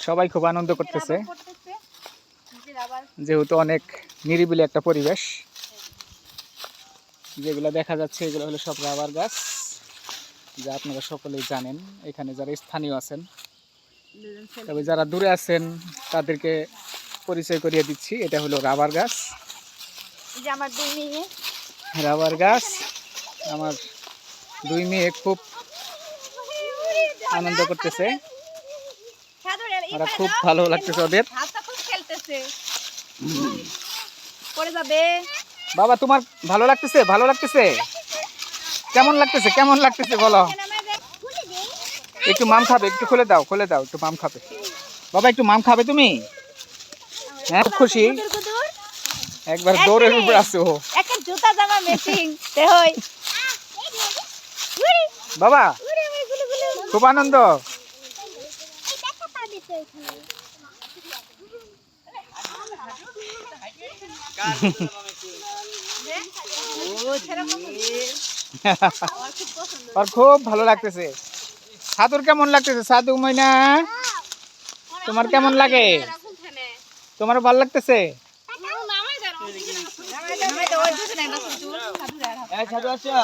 সবাই খুব আনন্দ করতেছে, যেহেতু অনেক নিরিবিলি একটা পরিবেশ। যেগুলো দেখা যাচ্ছে এগুলো হলো সব রাবার গাছ, যা আপনারা সকলেই জানেন। এখানে যারা স্থানীয় আছেন, তবে যারা দূরে আছেন তাদেরকে পরিচয় করিয়ে দিচ্ছি। এটা হলো রাবার গাছ, আমার 2 মেয়ে। রাবার গাছ। আমার 2 মেয়ে খুব আনন্দ করতেছে, ওরা খুব ভালো লাগতেছে ওদের। বাবা তোমার ভালো লাগতেছে? ভালো লাগতেছে? কেমন লাগতেছে? কেমন লাগতেছে বলো? একটু মাম খাবে, একটু খুলে দাও, খুলে দাও, একটু মাম খাবে। বাবা একটু মাম খাবে তুমি? হ্যাঁ, খুব খুশি। একবার দৌড়ের উপর আছে ও। একটা জুতা জামা ম্যাচিং তে হই। বাবা খুব আনন্দ। আর খুব ভালো লাগতেছে। সাধুর কেমন লাগতেছে? সাধু ময়না তোমার কেমন লাগে? তোমার ভালো লাগতেছে? সাধু আচ্ছা